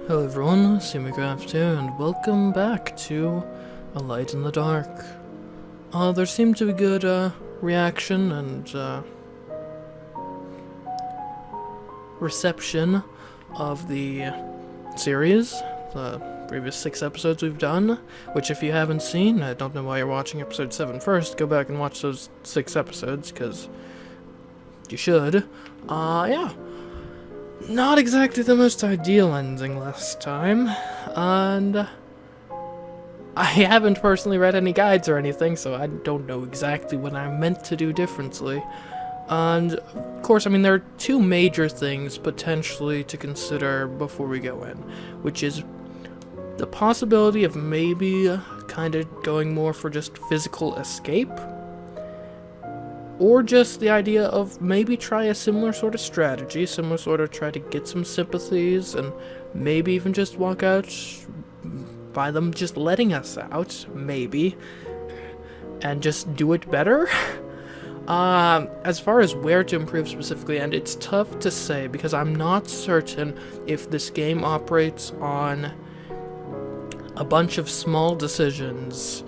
Hello everyone, CMeeCraft here, and welcome back to A Light in the Dark. There seemed to be good reaction and reception of the series, the previous 6 episodes we've done, which if you haven't seen, I don't know why you're watching episode 7 first, go back and watch those 6 episodes, because you should. Yeah. Not exactly the most ideal ending last time, and I haven't personally read any guides or anything, so I don't know exactly what I meant to do differently. And, of course, I mean, there are 2 major things potentially to consider before we go in, which is the possibility of maybe kind of going more for just physical escape, or just the idea of maybe try a similar sort of strategy, similar sort of try to get some sympathies, and maybe even just walk out by them just letting us out, maybe, and just do it better. As far as where to improve specifically, and it's tough to say because I'm not certain if this game operates on a bunch of small decisions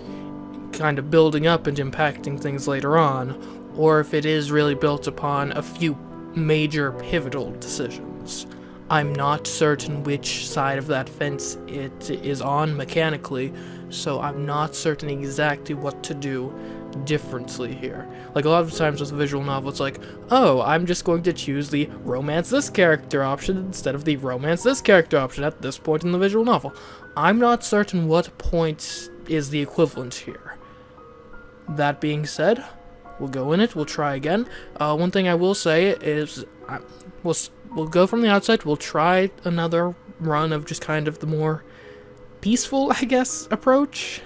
kind of building up and impacting things later on, or if it is really built upon a few major pivotal decisions. I'm not certain which side of that fence it is on mechanically, so I'm not certain exactly what to do differently here. Like, a lot of times with a visual novel, it's like, oh, I'm just going to choose the romance this character option instead of the romance this character option at this point in the visual novel. I'm not certain what point is the equivalent here. That being said, we'll go in it, we'll try again. One thing I will say is, we'll go from the outside, we'll try another run of just kind of the more peaceful, I guess, approach.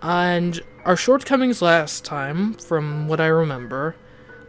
And our shortcomings last time, from what I remember,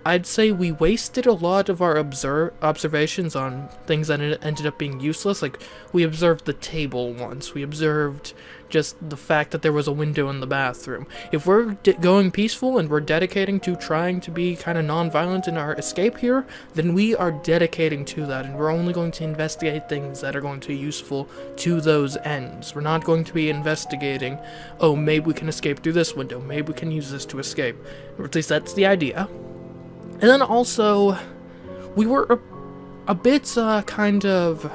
I'd say we wasted a lot of our observations on things that ended up being useless. Like, we observed the table once. We observed just the fact that there was a window in the bathroom. If we're going peaceful and we're dedicating to trying to be kind of non-violent in our escape here, then we are dedicating to that, and we're only going to investigate things that are going to be useful to those ends. We're not going to be investigating, oh, maybe we can escape through this window, maybe we can use this to escape. Or at least that's the idea. And then also, we were a bit kind of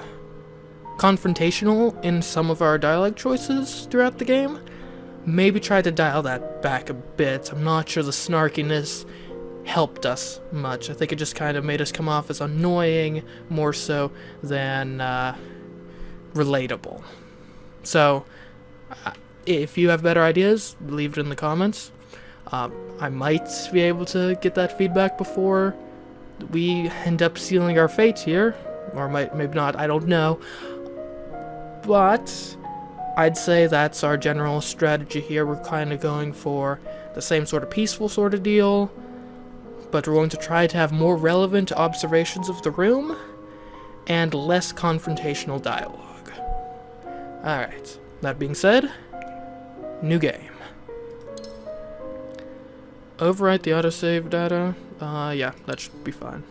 confrontational in some of our dialogue choices throughout the game. Maybe try to dial that back a bit. I'm not sure the snarkiness helped us much. I think it just kind of made us come off as annoying more so than relatable. So, if you have better ideas, leave it in the comments. I might be able to get that feedback before we end up sealing our fate here, or maybe not, I don't know. But I'd say that's our general strategy here. We're kind of going for the same sort of peaceful sort of deal, but we're going to try to have more relevant observations of the room and less confrontational dialogue. Alright, that being said, new game. Overwrite the autosave data. Yeah, that should be fine.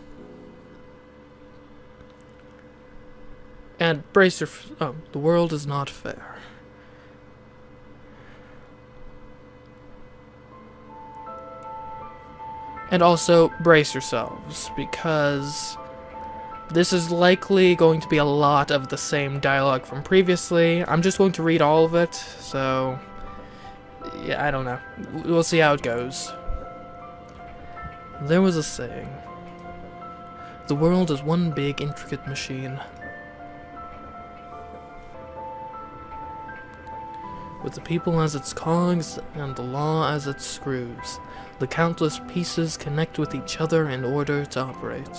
And brace your... oh, the world is not fair. And also, brace yourselves, because this is likely going to be a lot of the same dialogue from previously. I'm just going to read all of it, so... yeah, I don't know. We'll see how it goes. There was a saying, the world is one big intricate machine, with the people as its cogs and the law as its screws. The countless pieces connect with each other in order to operate.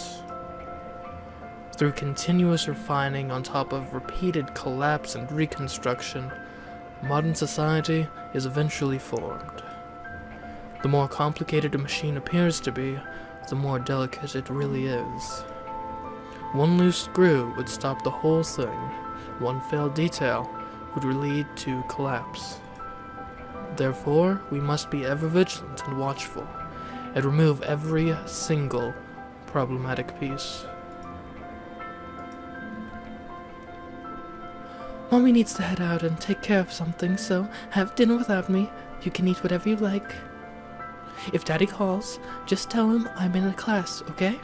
Through continuous refining on top of repeated collapse and reconstruction, modern society is eventually formed. The more complicated a machine appears to be, the more delicate it really is. One loose screw would stop the whole thing. One failed detail would lead to collapse. Therefore, we must be ever vigilant and watchful, and remove every single problematic piece. Mommy needs to head out and take care of something, so have dinner without me. You can eat whatever you like. If Daddy calls, just tell him I'm in a class, okay?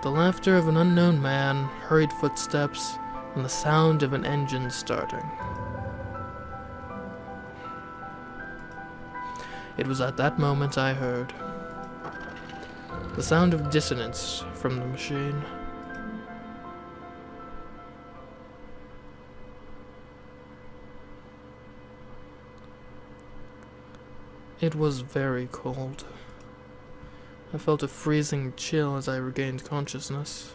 The laughter of an unknown man, hurried footsteps, and the sound of an engine starting. It was at that moment I heard the sound of dissonance from the machine. It was very cold. I felt a freezing chill as I regained consciousness.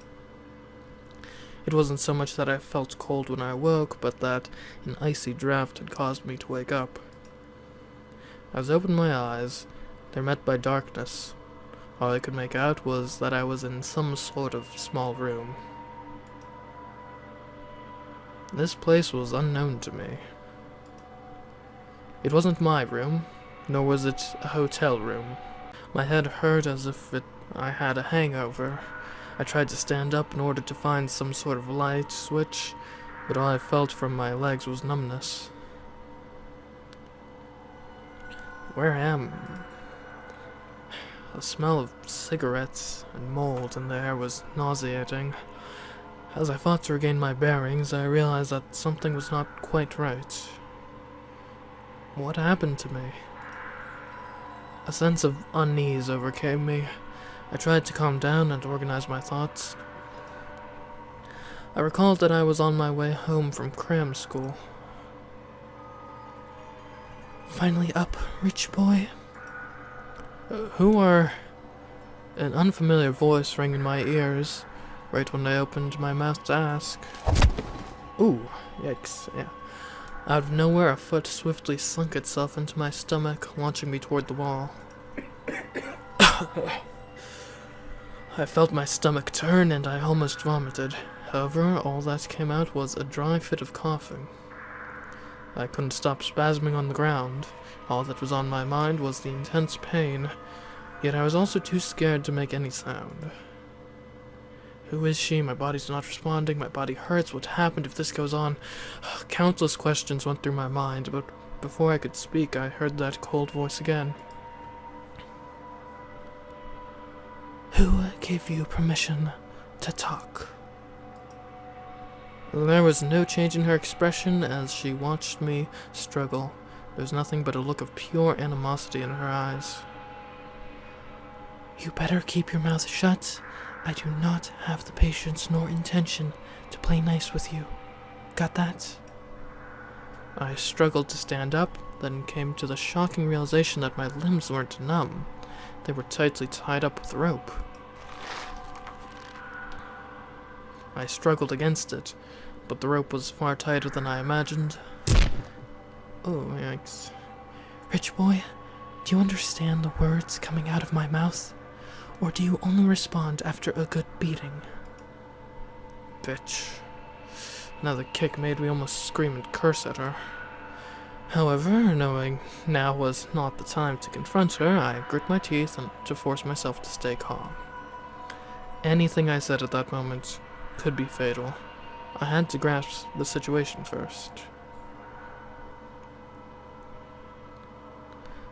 It wasn't so much that I felt cold when I awoke, but that an icy draft had caused me to wake up. As I opened my eyes, they're met by darkness. All I could make out was that I was in some sort of small room. This place was unknown to me. It wasn't my room, nor was it a hotel room. My head hurt as if I had a hangover. I tried to stand up in order to find some sort of light switch, but all I felt from my legs was numbness. Where am I? The smell of cigarettes and mold in the air was nauseating. As I fought to regain my bearings, I realized that something was not quite right. What happened to me? A sense of unease overcame me. I tried to calm down and organize my thoughts. I recalled that I was on my way home from cram school. Finally up, rich boy. Who are... An unfamiliar voice rang in my ears, right when I opened my mouth to ask. Ooh, yikes, yeah. Out of nowhere, a foot swiftly sunk itself into my stomach, launching me toward the wall. I felt my stomach turn, and I almost vomited. However, all that came out was a dry fit of coughing. I couldn't stop spasming on the ground. All that was on my mind was the intense pain, yet I was also too scared to make any sound. Who is she? My body's not responding. My body hurts. What happened if this goes on? Countless questions went through my mind, but before I could speak, I heard that cold voice again. Who gave you permission to talk? There was no change in her expression as she watched me struggle. There was nothing but a look of pure animosity in her eyes. You better keep your mouth shut. I do not have the patience nor intention to play nice with you. Got that? I struggled to stand up, then came to the shocking realization that my limbs weren't numb. They were tightly tied up with rope. I struggled against it, but the rope was far tighter than I imagined. Oh, yikes. Rich boy, do you understand the words coming out of my mouth? Or do you only respond after a good beating? Bitch. Another kick made me almost scream and curse at her. However, knowing now was not the time to confront her, I grit my teeth and to force myself to stay calm. Anything I said at that moment could be fatal. I had to grasp the situation first.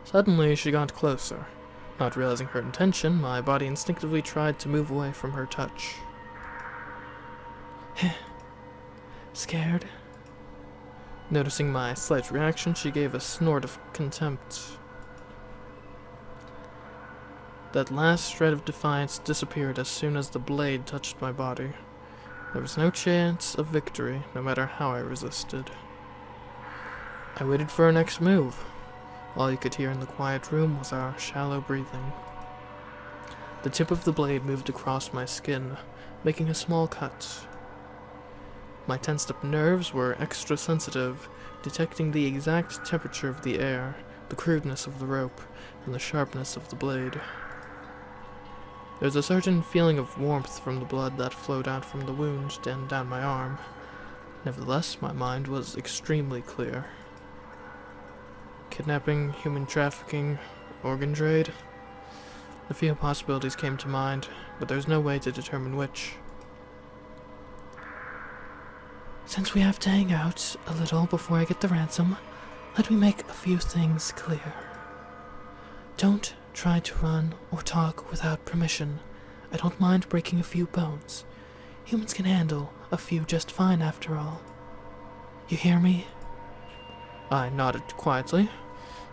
Suddenly, she got closer. Not realizing her intention, my body instinctively tried to move away from her touch. Scared? Noticing my slight reaction, she gave a snort of contempt. That last shred of defiance disappeared as soon as the blade touched my body. There was no chance of victory, no matter how I resisted. I waited for her next move. All you could hear in the quiet room was our shallow breathing. The tip of the blade moved across my skin, making a small cut. My tensed-up nerves were extra sensitive, detecting the exact temperature of the air, the crudeness of the rope, and the sharpness of the blade. There was a certain feeling of warmth from the blood that flowed out from the wound and down my arm. Nevertheless, my mind was extremely clear. Kidnapping, human trafficking, organ trade. A few possibilities came to mind, but there was no way to determine which. Since we have to hang out a little before I get the ransom, let me make a few things clear. Don't try to run or talk without permission. I don't mind breaking a few bones. Humans can handle a few just fine after all. You hear me? I nodded quietly.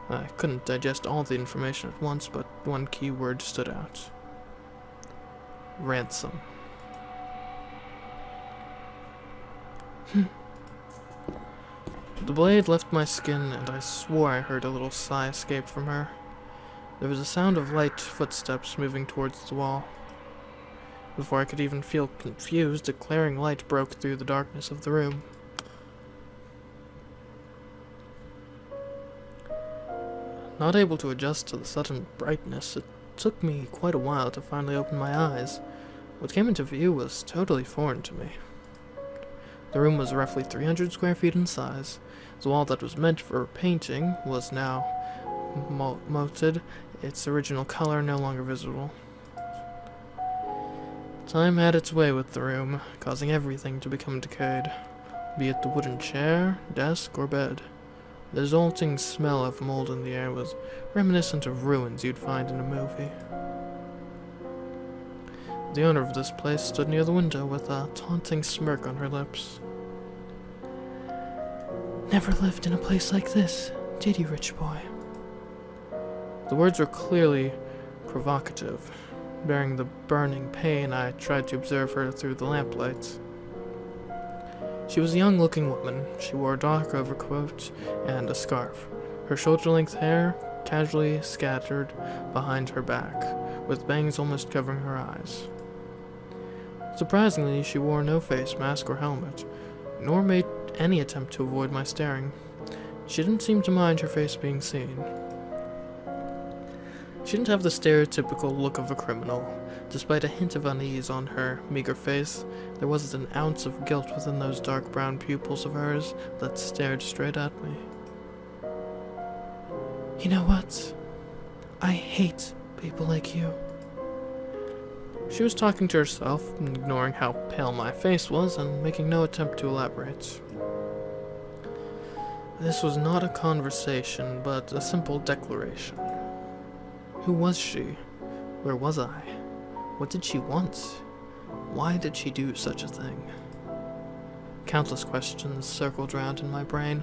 I couldn't digest all the information at once, but one key word stood out. Ransom. The blade left my skin, and I swore I heard a little sigh escape from her. There was a sound of light footsteps moving towards the wall. Before I could even feel confused, a glaring light broke through the darkness of the room. Not able to adjust to the sudden brightness, it took me quite a while to finally open my eyes. What came into view was totally foreign to me. The room was roughly 300 square feet in size. The wall that was meant for painting was now moated, its original color no longer visible. Time had its way with the room, causing everything to become decayed, be it the wooden chair, desk, or bed. The resulting smell of mold in the air was reminiscent of ruins you'd find in a movie. The owner of this place stood near the window with a taunting smirk on her lips. Never lived in a place like this, did you, rich boy? The words were clearly provocative. Bearing the burning pain, I tried to observe her through the lamplight. She was a young-looking woman. She wore a dark overcoat and a scarf, her shoulder-length hair casually scattered behind her back, with bangs almost covering her eyes. Surprisingly, she wore no face mask or helmet, nor made any attempt to avoid my staring. She didn't seem to mind her face being seen. She didn't have the stereotypical look of a criminal. Despite a hint of unease on her meager face, there wasn't an ounce of guilt within those dark brown pupils of hers that stared straight at me. You know what? I hate people like you. She was talking to herself, ignoring how pale my face was and making no attempt to elaborate. This was not a conversation, but a simple declaration. Who was she? Where was I? What did she want? Why did she do such a thing? Countless questions circled round in my brain,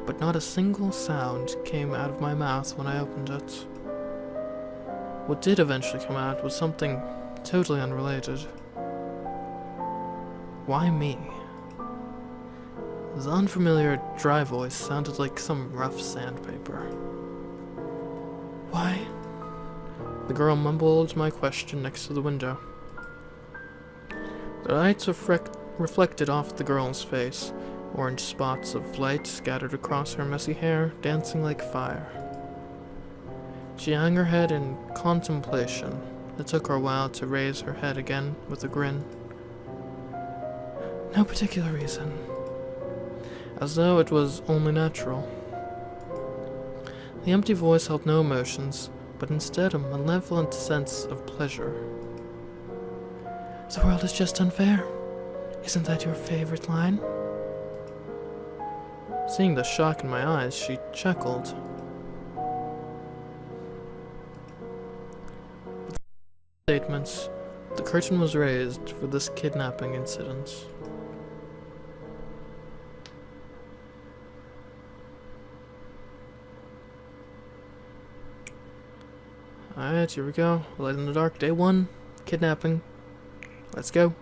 but not a single sound came out of my mouth when I opened it. What did eventually come out was something totally unrelated. Why me? The unfamiliar, dry voice sounded like some rough sandpaper. Why? The girl mumbled my question next to the window. The lights reflected off the girl's face, orange spots of light scattered across her messy hair, dancing like fire. She hung her head in contemplation. It took her a while to raise her head again with a grin. No particular reason. As though it was only natural. The empty voice held no emotions, but instead a malevolent sense of pleasure. The world is just unfair. Isn't that your favorite line? Seeing the shock in my eyes, she chuckled. With statements, the curtain was raised for this kidnapping incident. Alright, here we go. Light in the dark, day 1, kidnapping. Let's go.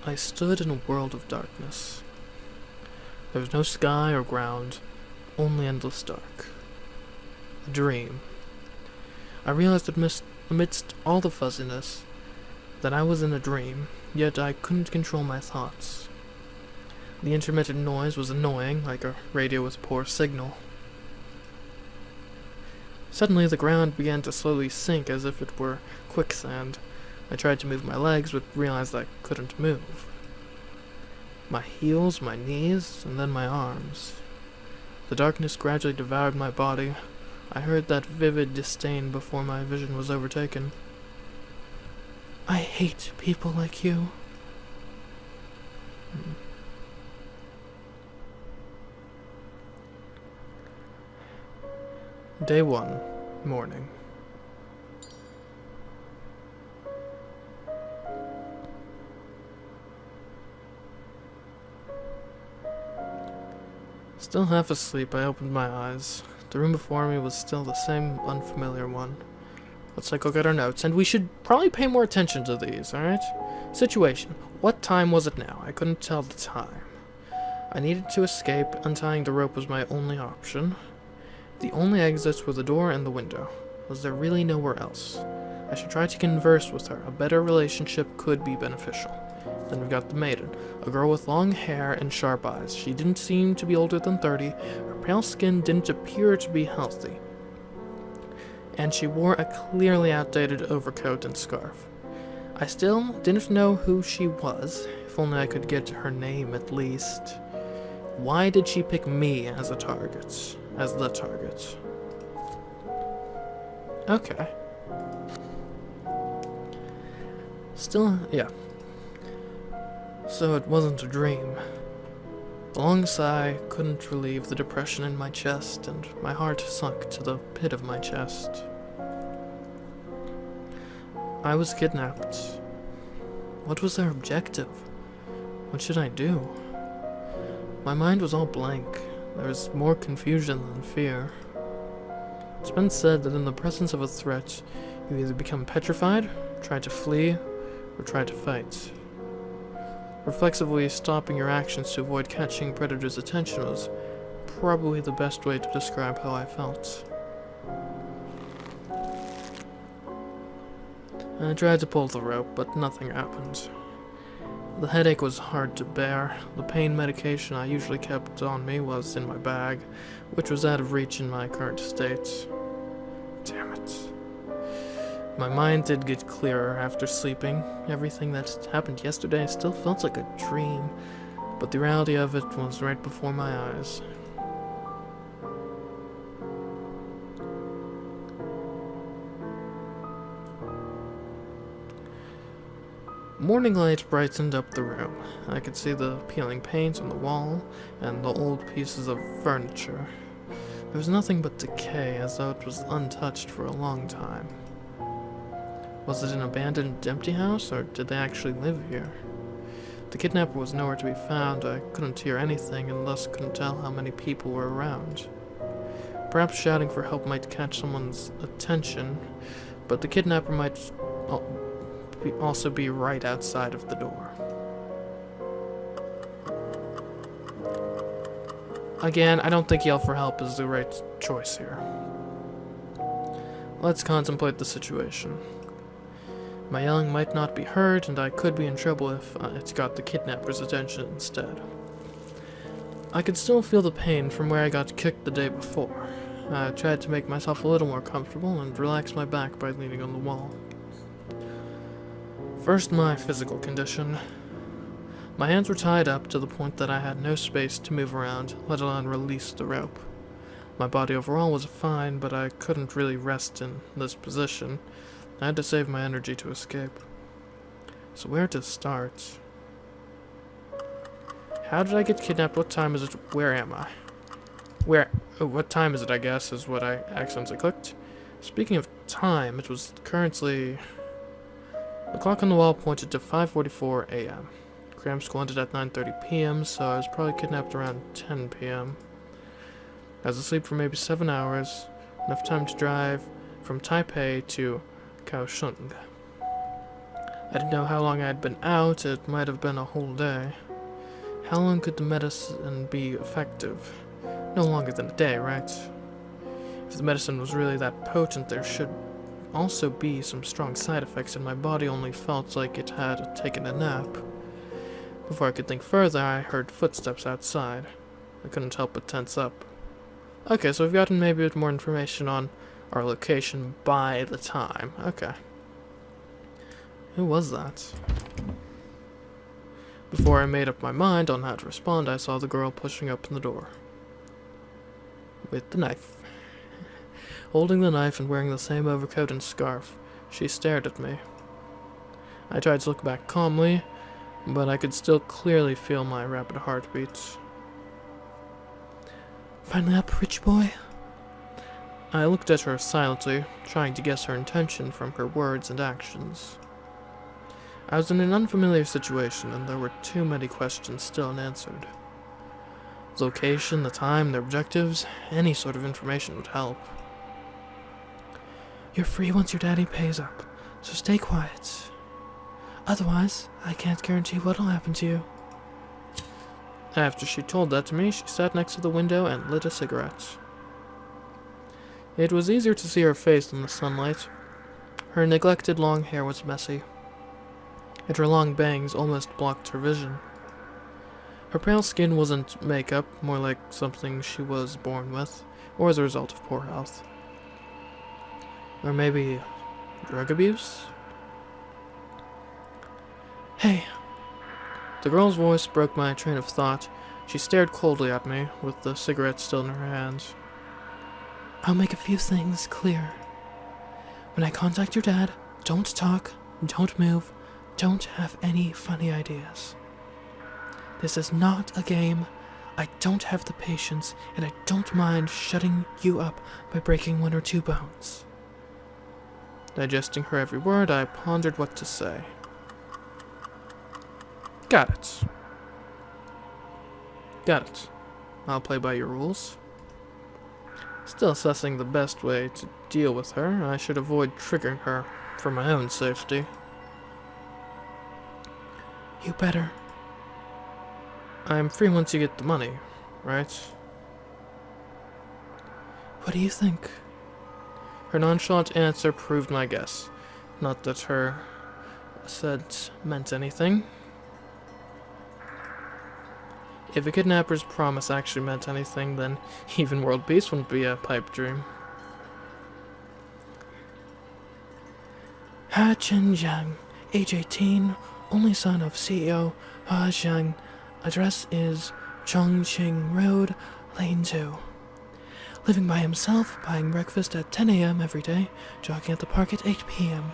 I stood in a world of darkness. There was no sky or ground, only endless dark. A dream. I realized that amidst all the fuzziness that I was in a dream, yet I couldn't control my thoughts. The intermittent noise was annoying, like a radio with poor signal. Suddenly the ground began to slowly sink as if it were quicksand. I tried to move my legs, but realized I couldn't move. My heels, my knees, and then my arms. The darkness gradually devoured my body. I heard that vivid disdain before my vision was overtaken. I hate people like you. Day 1, morning. Still half asleep, I opened my eyes. The room before me was still the same unfamiliar one. Let's take a look at our notes, and we should probably pay more attention to these, alright? Situation. What time was it now? I couldn't tell the time. I needed to escape. Untying the rope was my only option. The only exits were the door and the window. Was there really nowhere else? I should try to converse with her. A better relationship could be beneficial. Then we've got the maiden, a girl with long hair and sharp eyes. She didn't seem to be older than 30. Her pale skin didn't appear to be healthy. And she wore a clearly outdated overcoat and scarf. I still didn't know who she was. If only I could get her name at least. Why did she pick me as the target? Okay. Still, yeah. So it wasn't a dream. The long sigh couldn't relieve the depression in my chest, and my heart sunk to the pit of my chest. I was kidnapped. What was their objective? What should I do? My mind was all blank. There was more confusion than fear. It's been said that in the presence of a threat, you either become petrified, try to flee, or try to fight. Reflexively stopping your actions to avoid catching predators' attention was probably the best way to describe how I felt. I tried to pull the rope, but nothing happened. The headache was hard to bear. The pain medication I usually kept on me was in my bag, which was out of reach in my current state. Damn it. My mind did get clearer after sleeping. Everything that happened yesterday still felt like a dream, but the reality of it was right before my eyes. Morning light brightened up the room. I could see the peeling paint on the wall and the old pieces of furniture. There was nothing but decay, as though it was untouched for a long time. Was it an abandoned, empty house, or did they actually live here? The kidnapper was nowhere to be found. I couldn't hear anything, and thus couldn't tell how many people were around. Perhaps shouting for help might catch someone's attention, but the kidnapper might also be right outside of the door. Again, I don't think yell for help is the right choice here. Let's contemplate the situation. My yelling might not be heard, and I could be in trouble if it got the kidnapper's attention instead. I could still feel the pain from where I got kicked the day before. I tried to make myself a little more comfortable and relax my back by leaning on the wall. First, my physical condition. My hands were tied up to the point that I had no space to move around, let alone release the rope. My body overall was fine, but I couldn't really rest in this position. I had to save my energy to escape. So where to start? How did I get kidnapped? What time is it? Where am I? What time is it, I guess, is what I accidentally clicked. Speaking of time, it was currently... The clock on the wall pointed to 5:44 a.m. Cram school ended at 9:30 p.m., so I was probably kidnapped around 10 p.m. I was asleep for maybe 7 hours, enough time to drive from Taipei to Kaohsiung. I didn't know how long I had been out. It might have been a whole day. How long could the medicine be effective? No longer than a day, right? If the medicine was really that potent, there should also be some strong side effects, and my body only felt like it had taken a nap. Before I could think further, I heard footsteps outside. I couldn't help but tense up. Okay, so we've gotten maybe a bit more information on our location by the time. Okay. Who was that? Before I made up my mind on how to respond, I saw the girl pushing open the door. With the knife. Holding the knife and wearing the same overcoat and scarf, she stared at me. I tried to look back calmly, but I could still clearly feel my rapid heartbeats. Finally up, rich boy? I looked at her silently, trying to guess her intention from her words and actions. I was in an unfamiliar situation, and there were too many questions still unanswered. The location, the time, their objectives, any sort of information would help. You're free once your daddy pays up, so stay quiet. Otherwise, I can't guarantee what'll happen to you. After she told that to me, she sat next to the window and lit a cigarette. It was easier to see her face in the sunlight. Her neglected long hair was messy, and her long bangs almost blocked her vision. Her pale skin wasn't makeup, more like something she was born with, or as a result of poor health. Or maybe drug abuse? Hey. The girl's voice broke my train of thought. She stared coldly at me, with the cigarette still in her hands. I'll make a few things clear. When I contact your dad, don't talk, don't move, don't have any funny ideas. This is not a game. I don't have the patience, and I don't mind shutting you up by breaking 1 or 2 bones. Digesting her every word, I pondered what to say. Got it. Got it. I'll play by your rules. Still assessing the best way to deal with her, I should avoid triggering her for my own safety. You better. I'm free once you get the money, right? What do you think? Her nonchalant answer proved my guess. Not that her said meant anything. If a kidnapper's promise actually meant anything, then even world peace wouldn't be a pipe dream. Ha Chen Jiang, age 18, only son of CEO Ha Jiang. Address is Chongqing Road, Lane 2. Living by himself, buying breakfast at 10 a.m. every day, jogging at the park at 8 p.m.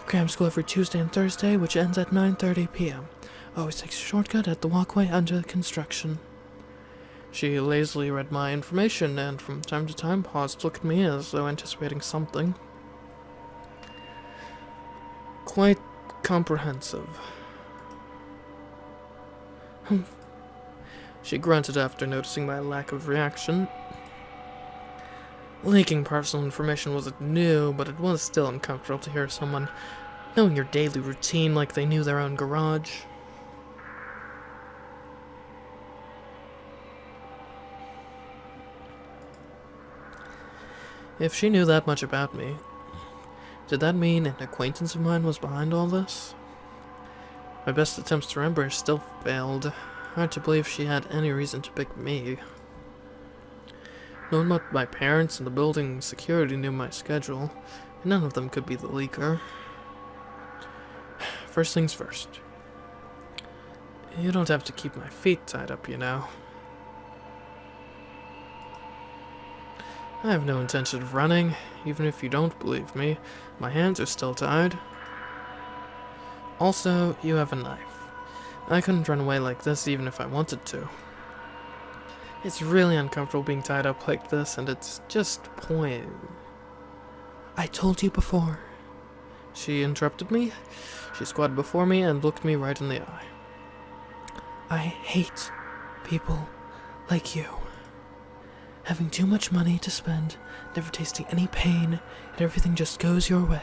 Cram school every Tuesday and Thursday, which ends at 9:30 p.m. Always takes a shortcut at the walkway under construction. She lazily read my information and from time to time paused to look at me as though anticipating something. Quite comprehensive. Humph. She grunted after noticing my lack of reaction. Leaking personal information wasn't new, but it was still uncomfortable to hear someone knowing your daily routine like they knew their own garage. If she knew that much about me, did that mean an acquaintance of mine was behind all this? My best attempts to remember still failed. Hard to believe she had any reason to pick me. Knowing what my parents and the building security knew my schedule, and none of them could be the leaker. First things first. You don't have to keep my feet tied up, you know. I have no intention of running, even if you don't believe me. My hands are still tied. Also, you have a knife. I couldn't run away like this even if I wanted to. It's really uncomfortable being tied up like this, and it's just point. I told you before. She interrupted me. She squatted before me and looked me right in the eye. I hate people like you. Having too much money to spend, never tasting any pain, and everything just goes your way.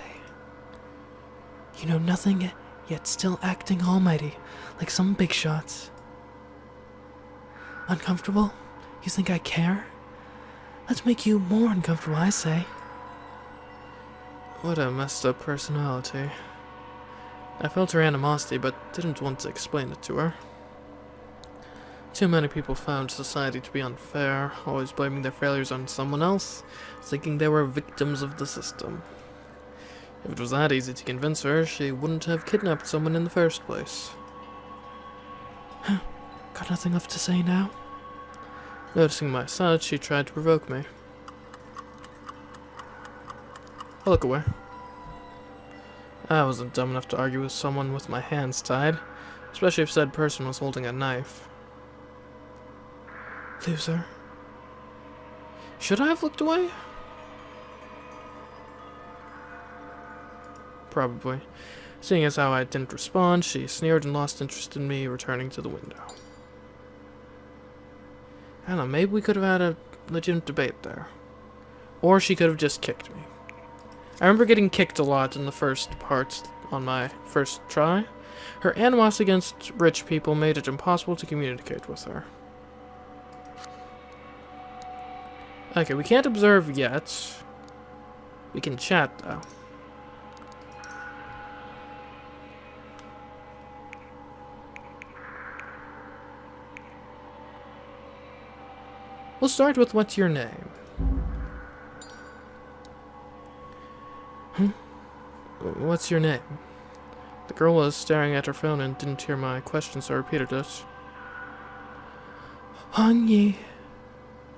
You know nothing, yet still acting almighty, like some big shots. Uncomfortable? You think I care? Let's make you more uncomfortable, I say. What a messed up personality. I felt her animosity, but didn't want to explain it to her. Too many people found society to be unfair, always blaming their failures on someone else, thinking they were victims of the system. If it was that easy to convince her, she wouldn't have kidnapped someone in the first place. Got nothing left to say now? Noticing my silence, she tried to provoke me. I look away. I wasn't dumb enough to argue with someone with my hands tied, especially if said person was holding a knife. Loser. Should I have looked away? Probably. Seeing as how I didn't respond, she sneered and lost interest in me, returning to the window. I don't know, maybe we could have had a legitimate debate there. Or she could have just kicked me. I remember getting kicked a lot in the first parts on my first try. Her animosity against rich people made it impossible to communicate with her. Okay, we can't observe yet. We can chat, though. We'll start with what's your name? What's your name? The girl was staring at her phone and didn't hear my question, so I repeated it. Han Yi.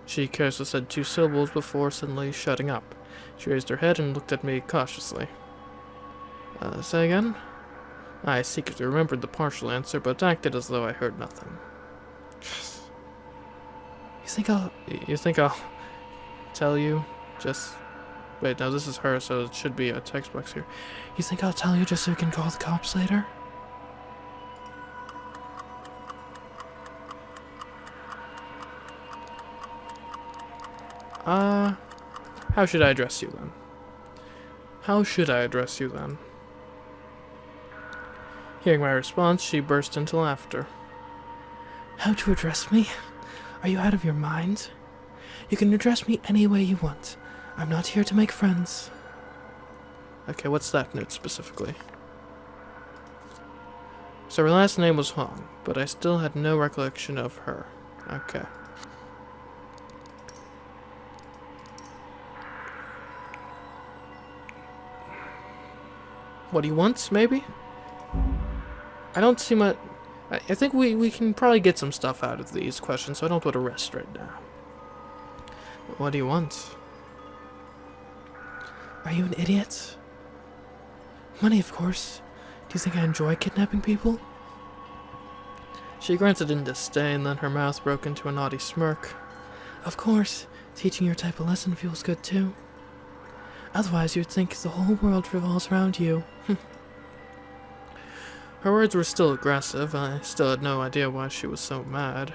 She carelessly said 2 syllables before suddenly shutting up. She raised her head and looked at me cautiously. Say again? I secretly remembered the partial answer, but acted as though I heard nothing. You think I'll tell you? Just... Wait, now this is her, so it should be a text box here. You think I'll tell you just so you can call the cops later? How should I address you then? How should I address you then? Hearing my response, she burst into laughter. How to address me? Are you out of your mind? You can address me any way you want. I'm not here to make friends. Okay, what's that note specifically? So her last name was Hong, but I still had no recollection of her. Okay. What do you want, maybe? I don't see much... I think we can probably get some stuff out of these questions, so I don't want to rest right now. What do you want? Are you an idiot? Money, of course. Do you think I enjoy kidnapping people? She grunted in disdain, then her mouth broke into a naughty smirk. Of course. Teaching your type a lesson feels good too. Otherwise you'd think the whole world revolves around you. Her words were still aggressive. I still had no idea why she was so mad.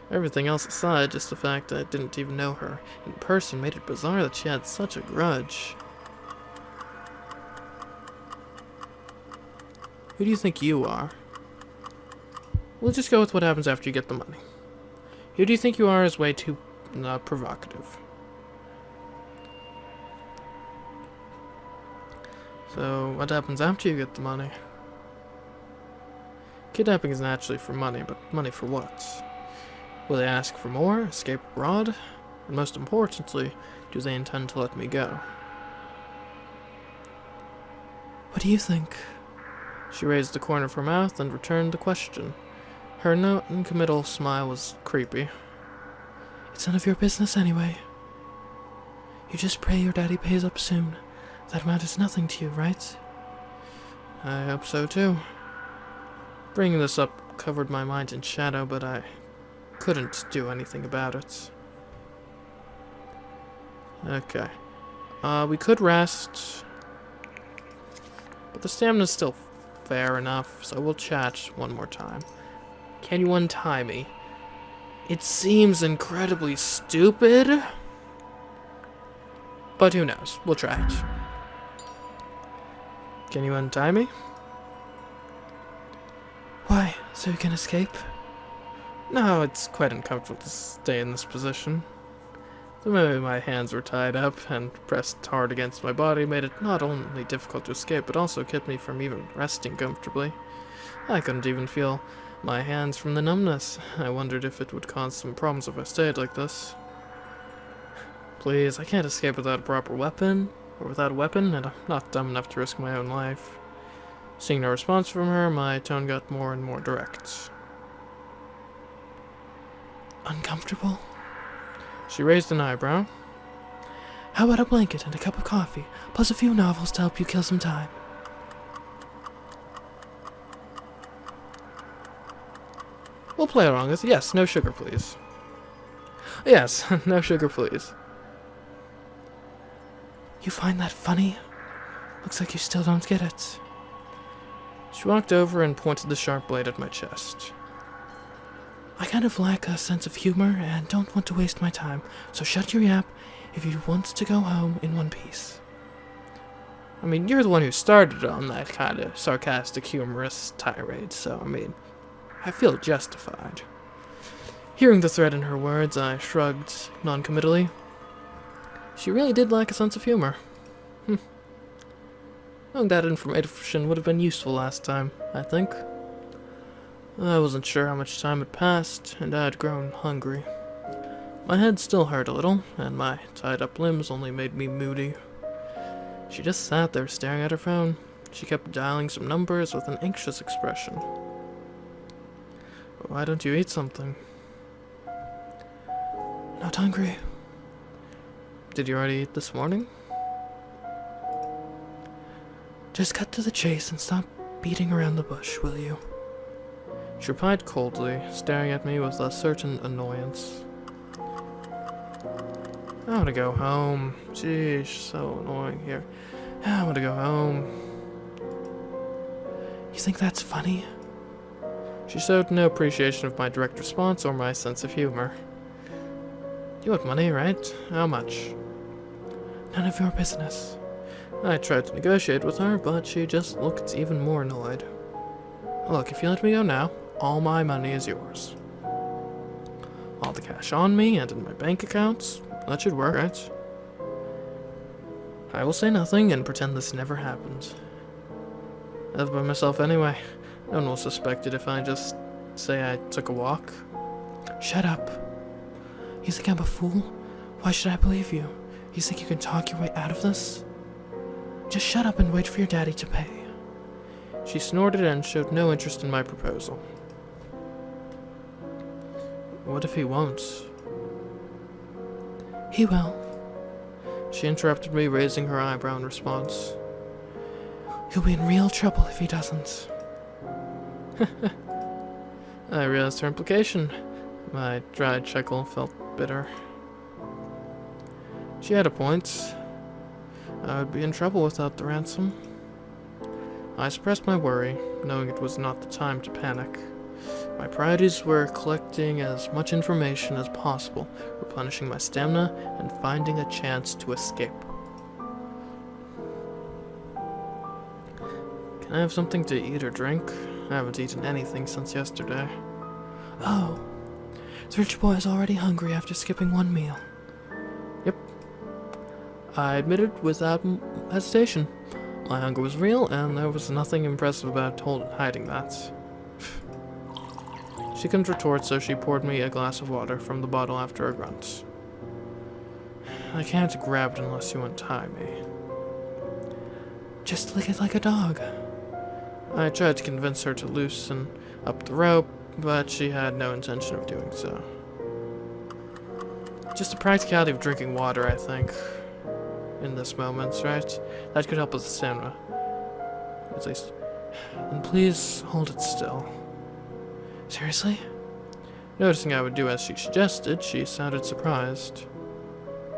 Everything else aside, just the fact that I didn't even know her in person made it bizarre that she had such a grudge. Who do you think you are? We'll just go with what happens after you get the money. Who do you think you are is way too provocative. So, what happens after you get the money? Kidnapping is naturally for money, but money for what? Will they ask for more, escape abroad? And most importantly, do they intend to let me go? What do you think? She raised the corner of her mouth and returned the question. Her non-committal smile was creepy. It's none of your business anyway. You just pray your daddy pays up soon. That amount is nothing to you, right? I hope so too. Bringing this up covered my mind in shadow, but I couldn't do anything about it. Okay. We could rest. But the stamina's still fair enough, so we'll chat one more time. Can you untie me? It seems incredibly stupid. But who knows? We'll try it. Can you untie me? Why? So you can escape? No, it's quite uncomfortable to stay in this position. The way my hands were tied up and pressed hard against my body made it not only difficult to escape, but also kept me from even resting comfortably. I couldn't even feel my hands from the numbness. I wondered if it would cause some problems if I stayed like this. Please, I can't escape without a proper weapon, or without a weapon, and I'm not dumb enough to risk my own life. Seeing no response from her, my tone got more and more direct. Uncomfortable? She raised an eyebrow. How about a blanket and a cup of coffee, plus a few novels to help you kill some time? We'll play along with yes, no sugar, please. Yes, no sugar, please. You find that funny? Looks like you still don't get it. She walked over and pointed the sharp blade at my chest. I kind of lack a sense of humor and don't want to waste my time, so shut your yap if you want to go home in one piece. I mean, you're the one who started on that kind of sarcastic, humorous tirade, so, I mean, I feel justified. Hearing the threat in her words, I shrugged non-committally. She really did lack a sense of humor. Knowing that information would have been useful last time, I think. I wasn't sure how much time had passed, and I had grown hungry. My head still hurt a little, and my tied-up limbs only made me moody. She just sat there staring at her phone. She kept dialing some numbers with an anxious expression. Why don't you eat something? Not hungry. Did you already eat this morning? Just cut to the chase and stop beating around the bush, will you? She replied coldly, staring at me with a certain annoyance. I want to go home. Sheesh, so annoying here. I want to go home. You think that's funny? She showed no appreciation of my direct response or my sense of humor. You want money, right? How much? None of your business. I tried to negotiate with her, but she just looked even more annoyed. Look, if you let me go now, all my money is yours. All the cash on me and in my bank accounts. That should work, right? I will say nothing and pretend this never happened. I live by myself anyway. No one will suspect it if I just say I took a walk. Shut up. You think I'm a fool? Why should I believe you? You think you can talk your way out of this? Just shut up and wait for your daddy to pay. She snorted and showed no interest in my proposal. What if he won't? He will. She interrupted me, raising her eyebrow in response. He'll be in real trouble if he doesn't. I realized her implication. My dry chuckle felt bitter. She had a point. I would be in trouble without the ransom. I suppressed my worry, knowing it was not the time to panic. My priorities were collecting as much information as possible, replenishing my stamina, and finding a chance to escape. Can I have something to eat or drink? I haven't eaten anything since yesterday. Oh, the rich boy is already hungry after skipping one meal. Yep. I admitted without hesitation. My hunger was real, and there was nothing impressive about hiding that. She couldn't retort, so she poured me a glass of water from the bottle after a grunt. I can't grab it unless you untie me. Just lick it like a dog. I tried to convince her to loosen up the rope, but she had no intention of doing so. Just the practicality of drinking water, I think, in this moment, right? That could help with the stamina. At least. And please hold it still. Seriously? Noticing I would do as she suggested, she sounded surprised.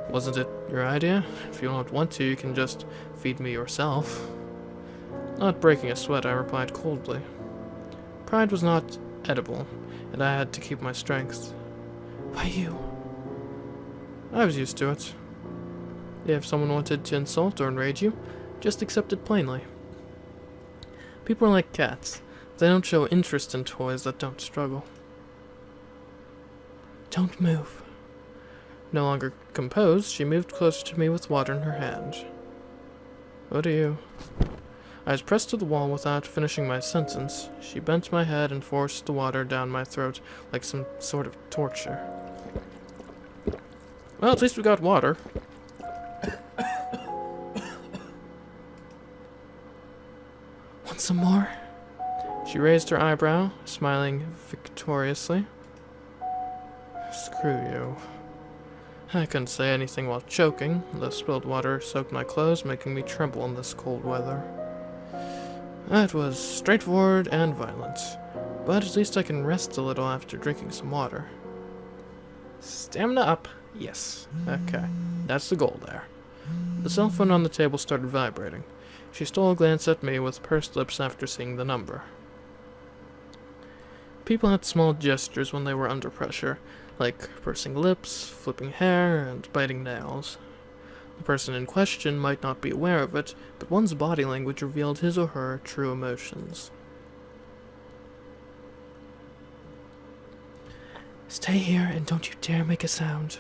Wasn't it your idea? If you don't want to, you can just feed me yourself. Not breaking a sweat, I replied coldly. Pride was not edible, and I had to keep my strength. Why you? I was used to it. If someone wanted to insult or enrage you, just accept it plainly. People are like cats. They don't show interest in toys that don't struggle. Don't move. No longer composed, she moved closer to me with water in her hand. What are you? I was pressed to the wall without finishing my sentence. She bent my head and forced the water down my throat like some sort of torture. Well, at least we got water. Want some more? She raised her eyebrow, smiling victoriously. Screw you. I couldn't say anything while choking. The spilled water soaked my clothes, making me tremble in this cold weather. That was straightforward and violent. But at least I can rest a little after drinking some water. Stamina up. Yes. Okay. That's the goal there. The cell phone on the table started vibrating. She stole a glance at me with pursed lips after seeing the number. People had small gestures when they were under pressure, like pursing lips, flipping hair, and biting nails. The person in question might not be aware of it, but one's body language revealed his or her true emotions. Stay here and don't you dare make a sound.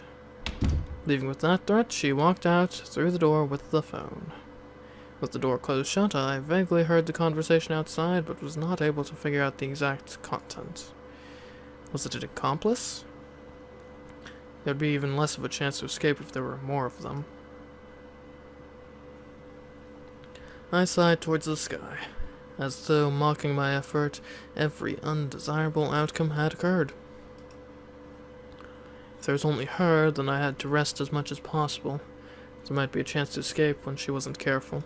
Leaving with that threat, she walked out through the door with the phone. With the door closed shut, I vaguely heard the conversation outside, but was not able to figure out the exact content. Was it an accomplice? There'd be even less of a chance to escape if there were more of them. I sighed towards the sky, as though mocking my effort, every undesirable outcome had occurred. If there was only her, then I had to rest as much as possible. There might be a chance to escape when she wasn't careful.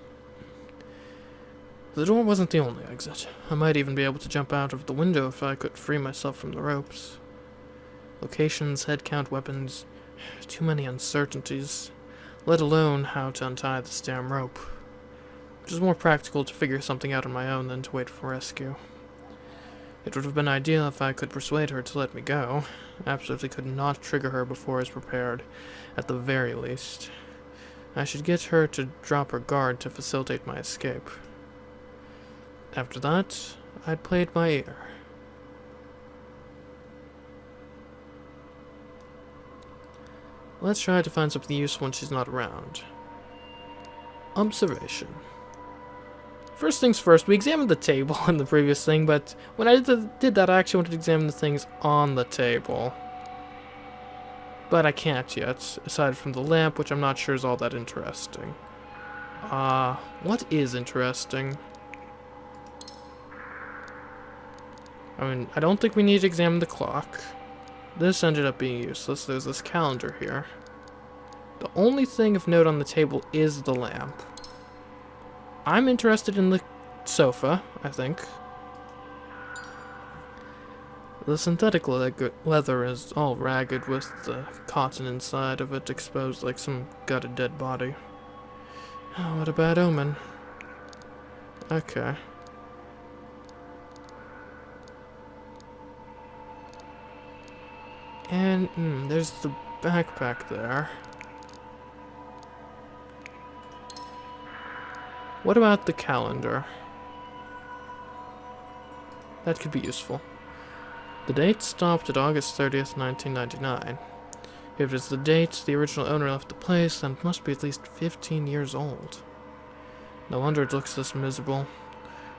The door wasn't the only exit. I might even be able to jump out of the window if I could free myself from the ropes. Locations, head count, weapons, too many uncertainties, let alone how to untie this damn rope. It was more practical to figure something out on my own than to wait for rescue. It would have been ideal if I could persuade her to let me go. I absolutely could not trigger her before I was prepared, at the very least. I should get her to drop her guard to facilitate my escape. After that, I'd played my ear. Let's try to find something useful when she's not around. Observation. First things first, we examined the table in the previous thing, but when I did that, I actually wanted to examine the things on the table. But I can't yet, aside from the lamp, which I'm not sure is all that interesting. What is interesting? I mean, I don't think we need to examine the clock. This ended up being useless. There's this calendar here. The only thing of note on the table is the lamp. I'm interested in the sofa, I think. The synthetic leather is all ragged with the cotton inside of it exposed like some gutted dead body. Oh, what a bad omen. Okay. And, there's the backpack there. What about the calendar? That could be useful. The date stopped at August 30th, 1999. If it is the date the original owner left the place, then it must be at least 15 years old. No wonder it looks this miserable.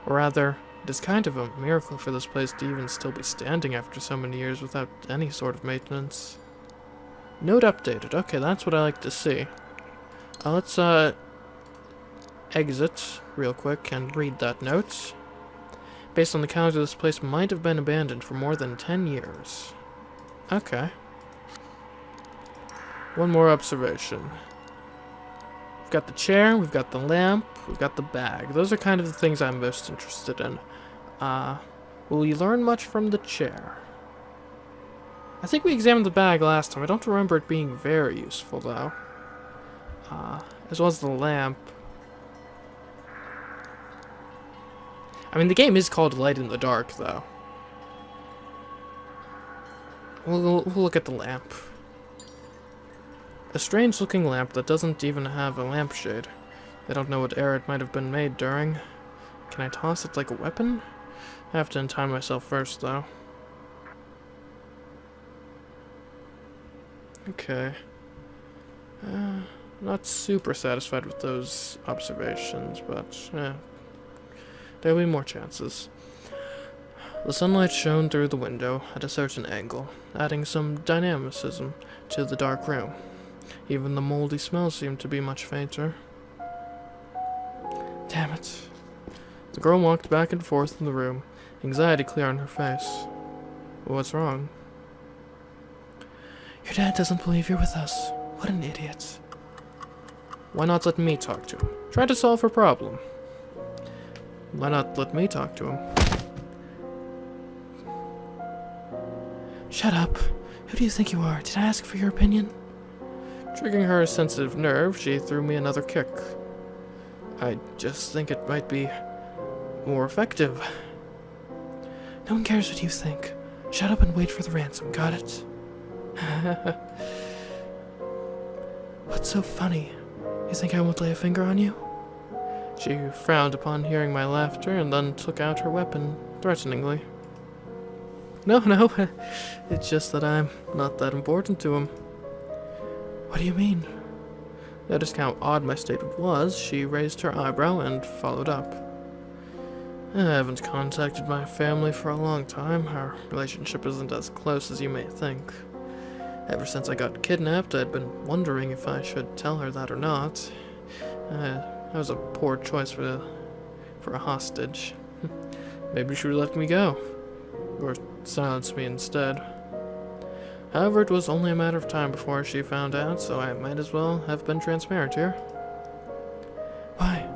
Or rather, it is kind of a miracle for this place to even still be standing after so many years without any sort of maintenance. Note updated. Okay, that's what I like to see. Let's, exit real quick and read that note. Based on the calendar, this place might have been abandoned for more than 10 years. Okay. One more observation. We've got the chair, we've got the lamp, we've got the bag. Those are kind of the things I'm most interested in. Will we learn much from the chair? I think we examined the bag last time. I don't remember it being very useful, though. As well as the lamp. I mean, the game is called Light in the Dark, though. We'll look at the lamp. A strange-looking lamp that doesn't even have a lampshade. I don't know what era it might have been made during. Can I toss it like a weapon? I have to untie myself first, though. Okay. Not super satisfied with those observations, but there'll be more chances. The sunlight shone through the window at a certain angle, adding some dynamicism to the dark room. Even the moldy smell seemed to be much fainter. Damn it. The girl walked back and forth in the room, anxiety clear on her face. What's wrong? Your dad doesn't believe you're with us. What an idiot. Why not let me talk to him? Try to solve her problem. Why not let me talk to him? Shut up. Who do you think you are? Did I ask for your opinion? Triggering her sensitive nerve, she threw me another kick. I just think it might be more effective. No one cares what you think. Shut up and wait for the ransom, got it? What's so funny? You think I won't lay a finger on you? She frowned upon hearing my laughter and then took out her weapon, threateningly. No, it's just that I'm not that important to him. What do you mean? Noticed how odd my statement was, she raised her eyebrow and followed up. I haven't contacted my family for a long time. Our relationship isn't as close as you may think. Ever since I got kidnapped, I'd been wondering if I should tell her that or not. That was a poor choice for a hostage. Maybe she would let me go, or silence me instead. However, it was only a matter of time before she found out, so I might as well have been transparent here. Why?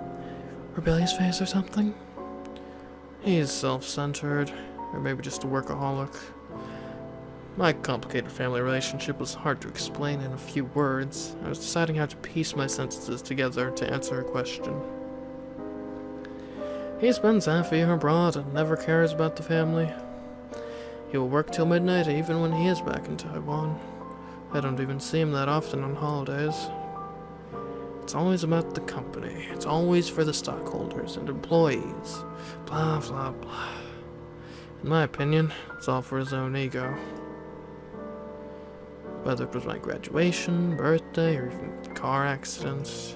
Rebellious phase or something? He's self-centered, or maybe just a workaholic. My complicated family relationship was hard to explain in a few words. I was deciding how to piece my sentences together to answer her question. He spends half the year abroad and never cares about the family. He will work till midnight even when he is back in Taiwan. I don't even see him that often on holidays. It's always about the company. It's always for the stockholders and employees. Blah, blah, blah. In my opinion, it's all for his own ego. Whether it was my graduation, birthday, or even car accidents,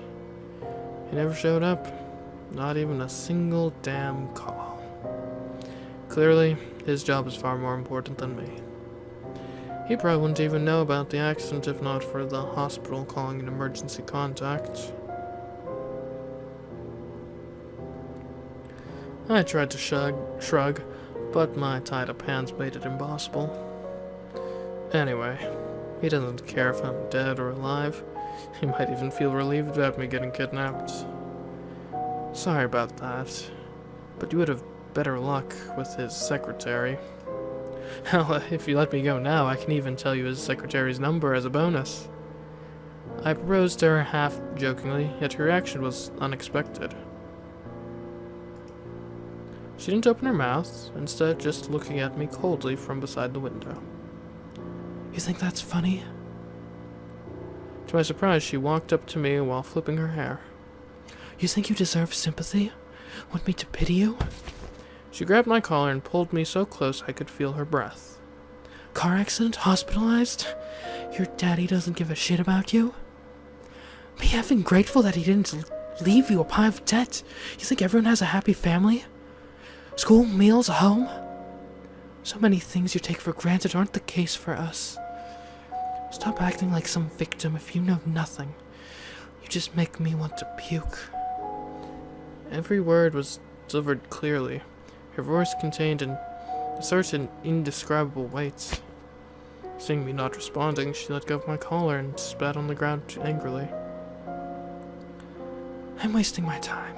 he never showed up. Not even a single damn call. Clearly, his job is far more important than me. He probably wouldn't even know about the accident if not for the hospital calling an emergency contact. I tried to shrug, but my tied-up hands made it impossible. Anyway, he doesn't care if I'm dead or alive. He might even feel relieved about me getting kidnapped. Sorry about that, but you would have better luck with his secretary. Hell, if you let me go now, I can even tell you his secretary's number as a bonus. I proposed to her half-jokingly, yet her reaction was unexpected. She didn't open her mouth, instead just looking at me coldly from beside the window. You think that's funny? To my surprise, she walked up to me while flipping her hair. You think you deserve sympathy? Want me to pity you? She grabbed my collar and pulled me so close I could feel her breath. Car accident? Hospitalized? Your daddy doesn't give a shit about you? Be effing grateful that he didn't leave you a pile of debt. You think everyone has a happy family? School, meals, a home? So many things you take for granted aren't the case for us. Stop acting like some victim if you know nothing. You just make me want to puke. Every word was delivered clearly. Her voice contained a certain indescribable weight. Seeing me not responding, she let go of my collar and spat on the ground angrily. I'm wasting my time.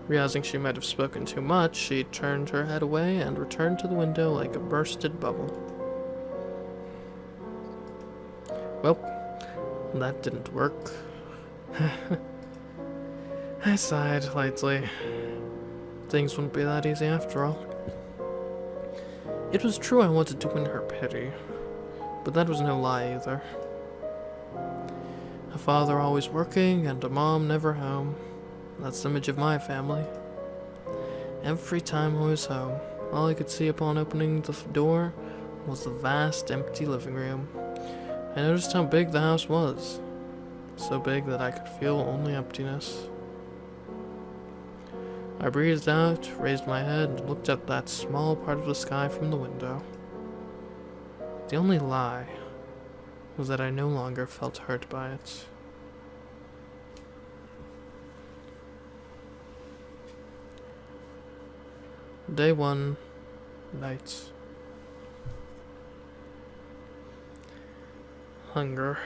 Realizing she might have spoken too much, she turned her head away and returned to the window like a bursted bubble. Well, that didn't work. I sighed lightly. Things wouldn't be that easy after all. It was true I wanted to win her pity, but that was no lie either. A father always working and a mom never home. That's the image of my family. Every time I was home, all I could see upon opening the door was the vast empty living room. I noticed how big the house was. So big that I could feel only emptiness. I breathed out, raised my head, and looked at that small part of the sky from the window. The only lie was that I no longer felt hurt by it. Day 1, night. Hunger.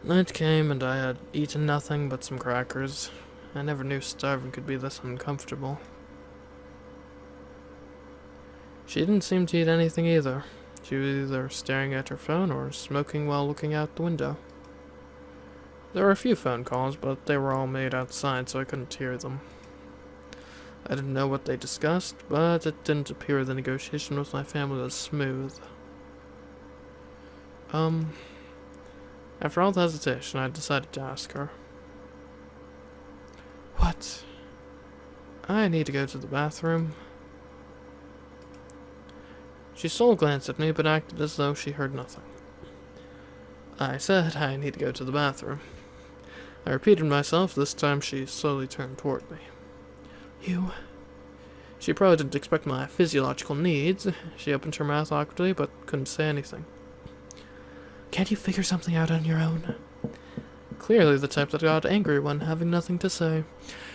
Night came and I had eaten nothing but some crackers. I never knew starving could be this uncomfortable. She didn't seem to eat anything either. She was either staring at her phone or smoking while looking out the window. There were a few phone calls, but they were all made outside, so I couldn't hear them. I didn't know what they discussed, but it didn't appear the negotiation with my family was smooth. After all the hesitation, I decided to ask her. What? I need to go to the bathroom. She stole a glance at me, but acted as though she heard nothing. I said I need to go to the bathroom. I repeated myself. This time she slowly turned toward me. You... She probably didn't expect my physiological needs. She opened her mouth awkwardly, but couldn't say anything. Can't you figure something out on your own? Clearly the type that got angry when having nothing to say.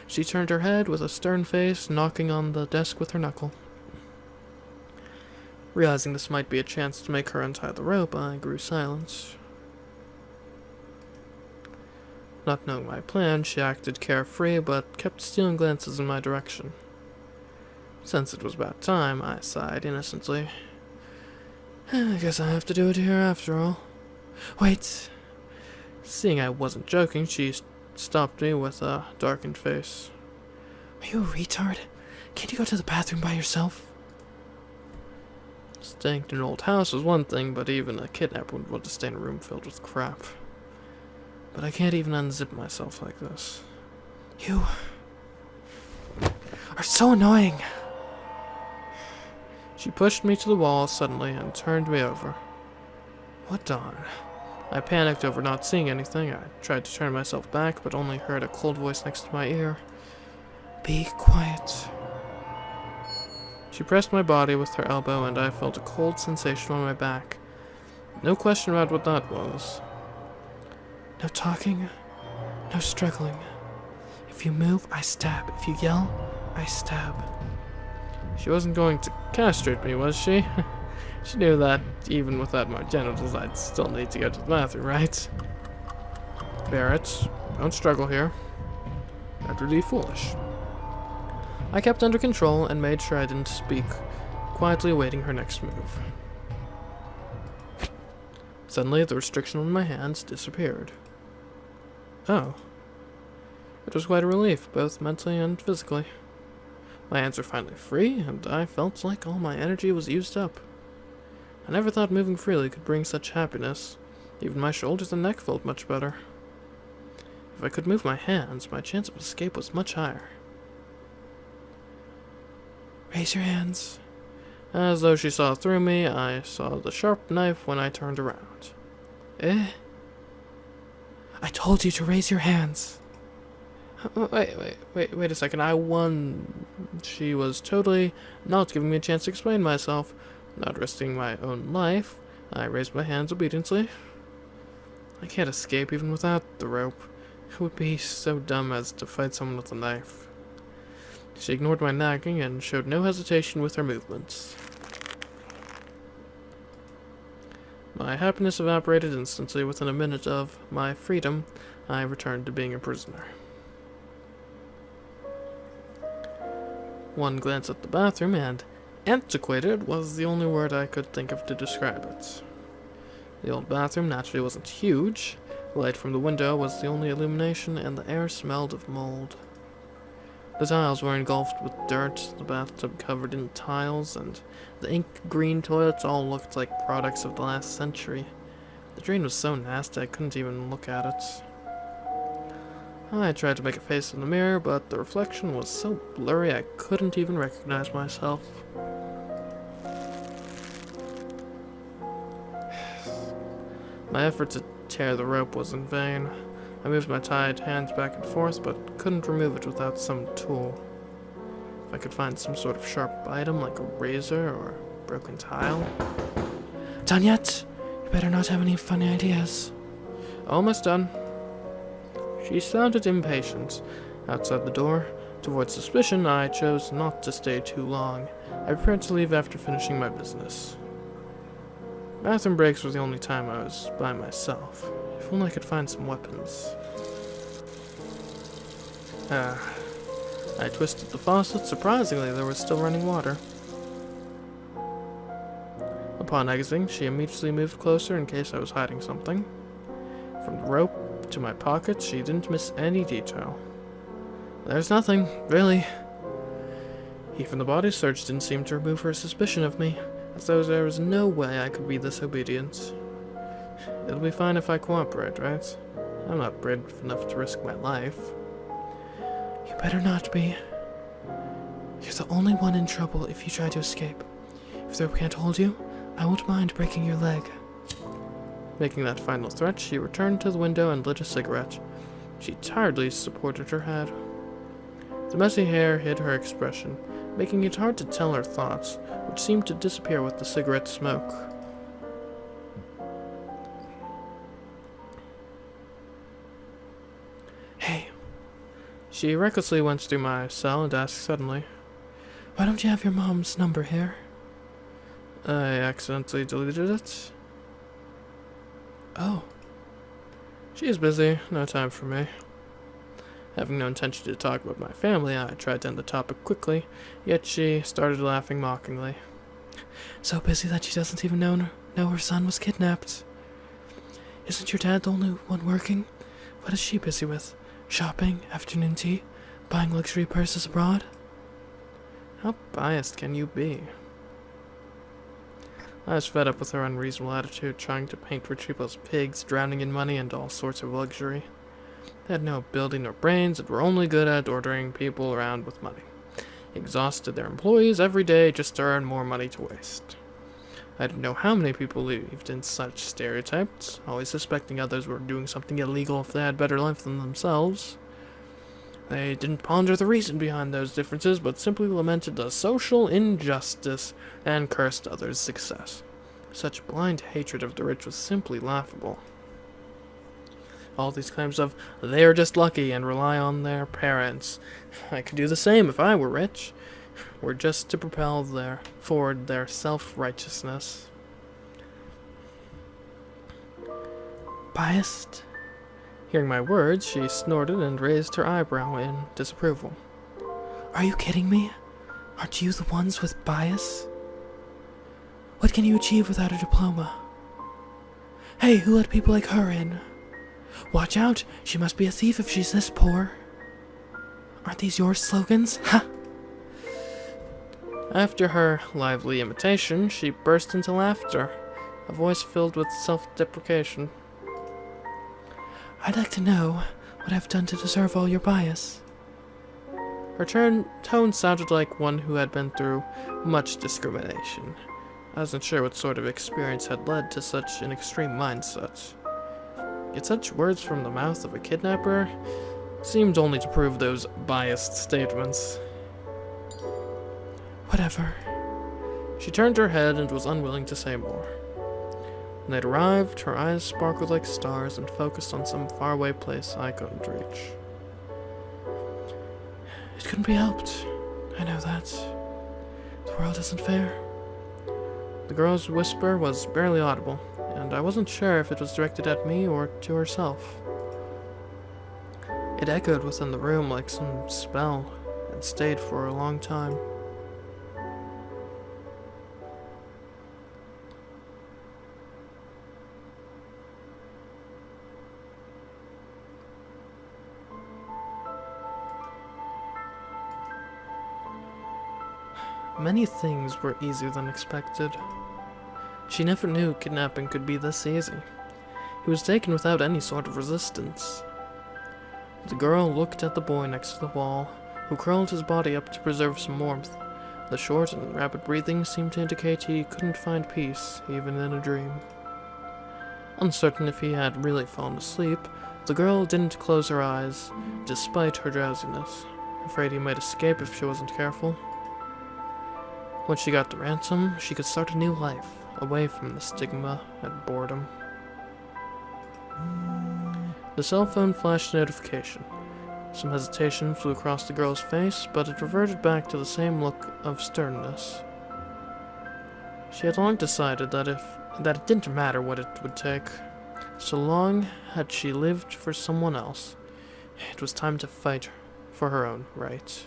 She turned her head with a stern face, knocking on the desk with her knuckle. Realizing this might be a chance to make her untie the rope, I grew silent. Not knowing my plan, she acted carefree, but kept stealing glances in my direction. Since it was about time, I sighed innocently. I guess I have to do it here after all. Wait. Seeing I wasn't joking, she stopped me with a darkened face. Are you a retard? Can't you go to the bathroom by yourself? Staying in an old house was one thing, but even a kidnapper would want to stay in a room filled with crap. But I can't even unzip myself like this. You are so annoying. She pushed me to the wall suddenly and turned me over. What on? I panicked over not seeing anything. I tried to turn myself back, but only heard a cold voice next to my ear. Be quiet. She pressed my body with her elbow, and I felt a cold sensation on my back. No question about what that was. No talking, no struggling. If you move, I stab. If you yell, I stab. She wasn't going to castrate me, was she? She knew that even without my genitals, I'd still need to go to the bathroom, right? Barrett, don't struggle here. That would be foolish. I kept under control and made sure I didn't speak, quietly awaiting her next move. Suddenly, the restriction on my hands disappeared. Oh. It was quite a relief, both mentally and physically. My hands were finally free, and I felt like all my energy was used up. I never thought moving freely could bring such happiness. Even my shoulders and neck felt much better. If I could move my hands, my chance of escape was much higher. Raise your hands. As though she saw through me, I saw the sharp knife when I turned around. Eh? I told you to raise your hands. Wait a second. I won. She was totally not giving me a chance to explain myself. Not risking my own life, I raised my hands obediently. I can't escape even without the rope. It would be so dumb as to fight someone with a knife. She ignored my nagging and showed no hesitation with her movements. My happiness evaporated instantly. Within a minute of my freedom, I returned to being a prisoner. One glance at the bathroom, and antiquated was the only word I could think of to describe it. The old bathroom naturally wasn't huge. The light from the window was the only illumination, and the air smelled of mold. The tiles were engulfed with dirt, the bathtub covered in tiles, and the ink-green toilets all looked like products of the last century. The drain was so nasty I couldn't even look at it. I tried to make a face in the mirror, but the reflection was so blurry I couldn't even recognize myself. My effort to tear the rope was in vain. I moved my tied hands back and forth, but couldn't remove it without some tool. If I could find some sort of sharp item, like a razor or a broken tile. Done yet? You better not have any funny ideas. Almost done. She sounded impatient. Outside the door, to avoid suspicion, I chose not to stay too long. I prepared to leave after finishing my business. Bathroom breaks were the only time I was by myself. If only I could find some weapons. I twisted the faucet. Surprisingly, there was still running water. Upon exiting, she immediately moved closer in case I was hiding something. From the rope to my pocket, she didn't miss any detail. There's nothing, really. Even the body search didn't seem to remove her suspicion of me, as though there was no way I could be this obedient. It'll be fine if I cooperate, right? I'm not brave enough to risk my life. You better not be. You're the only one in trouble if you try to escape. If the rope can't hold you, I won't mind breaking your leg. Making that final threat, she returned to the window and lit a cigarette. She tiredly supported her head. The messy hair hid her expression, making it hard to tell her thoughts, which seemed to disappear with the cigarette smoke. Hey. She recklessly went through my cell and asked suddenly, Why don't you have your mom's number here? I accidentally deleted it. Oh. She is busy, no time for me. Having no intention to talk about my family, I tried to end the topic quickly, yet she started laughing mockingly. So busy that she doesn't even know her son was kidnapped. Isn't your dad the only one working? What is she busy with? Shopping, afternoon tea, buying luxury purses abroad? How biased can you be? I was fed up with her unreasonable attitude, trying to paint rich people as pigs, drowning in money and all sorts of luxury. They had no ability nor brains and were only good at ordering people around with money. Exhausted their employees every day just to earn more money to waste. I didn't know how many people believed in such stereotypes, always suspecting others were doing something illegal if they had better life than themselves. They didn't ponder the reason behind those differences, but simply lamented the social injustice and cursed others' success. Such blind hatred of the rich was simply laughable. All these claims of, they're just lucky and rely on their parents. I could do the same if I were rich. Were just to propel forward their self-righteousness. Biased? Hearing my words, she snorted and raised her eyebrow in disapproval. Are you kidding me? Aren't you the ones with bias? What can you achieve without a diploma? Hey, who let people like her in? Watch out, she must be a thief if she's this poor. Aren't these your slogans? Ha! After her lively imitation, she burst into laughter, a voice filled with self-deprecation. I'd like to know what I've done to deserve all your bias. Her tone sounded like one who had been through much discrimination. I wasn't sure what sort of experience had led to such an extreme mindset. Yet such words from the mouth of a kidnapper seemed only to prove those biased statements. Whatever. She turned her head and was unwilling to say more. When they'd arrived, her eyes sparkled like stars and focused on some faraway place I couldn't reach. It couldn't be helped. I know that. The world isn't fair. The girl's whisper was barely audible, and I wasn't sure if it was directed at me or to herself. It echoed within the room like some spell, and stayed for a long time. Many things were easier than expected. She never knew kidnapping could be this easy. He was taken without any sort of resistance. The girl looked at the boy next to the wall, who curled his body up to preserve some warmth. The short and rapid breathing seemed to indicate he couldn't find peace, even in a dream. Uncertain if he had really fallen asleep, the girl didn't close her eyes, despite her drowsiness, afraid he might escape if she wasn't careful. Once she got the ransom, she could start a new life, away from the stigma and boredom. The cell phone flashed a notification. Some hesitation flew across the girl's face, but it reverted back to the same look of sternness. She had long decided that it didn't matter what it would take. So long had she lived for someone else. It was time to fight for her own right.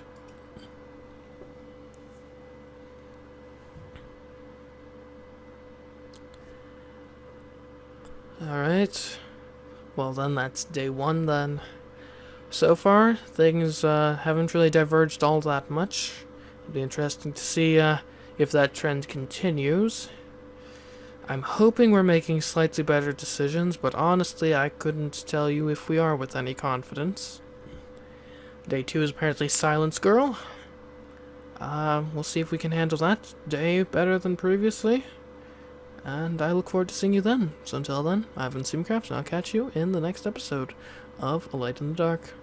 Alright. Well then, that's day 1 then. So far, things haven't really diverged all that much. It'll be interesting to see if that trend continues. I'm hoping we're making slightly better decisions, but honestly, I couldn't tell you if we are with any confidence. Day 2 is apparently Silence Girl. We'll see if we can handle that day better than previously. And I look forward to seeing you then. So until then, I've been CMeeCraft, and I'll catch you in the next episode of A Light in the Dark.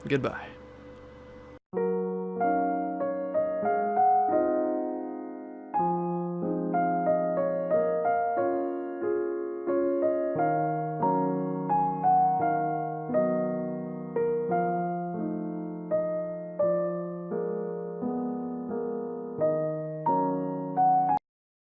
Goodbye.